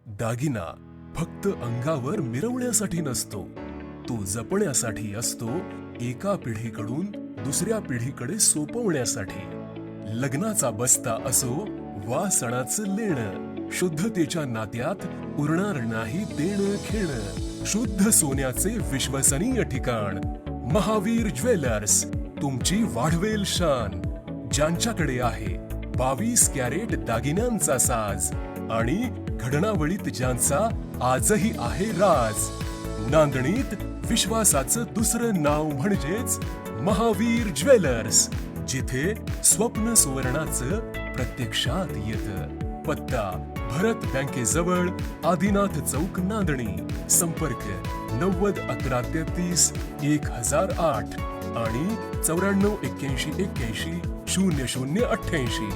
दागिना फक्त अंगावर मिरवण्यासाठी नसतो, तो जपण्यासाठी असतो, एका पिढीकडून दुसऱ्या पिढीकडे सोपवण्यासाठी. लग्नाचा बस्ता असो वा सणाचं लेणं, शुद्धतेच्या नात्यात उरणार नाही देणं घेणं. शुद्ध सोन्याचे विश्वसनीय ठिकाण महावीर ज्वेलर्स तुमची वाढवेल शान. ज्यांच्याकडे आहे 22 कॅरेट दागिन्यांचा साज आणि घडणावळीत ज्यांचा आजही आहे राज. नांदणीत विश्वासाचं दुसरं नाव म्हणजेच महावीर ज्वेलर्स, जिथे स्वप्न सुवर्णाचं प्रत्यक्षात येतं. पत्ता भरत बँकेजवळ, आदिनाथ चौक, नांदणी. संपर्क 90 11 33 1008 आणि 94 81 81 00 88.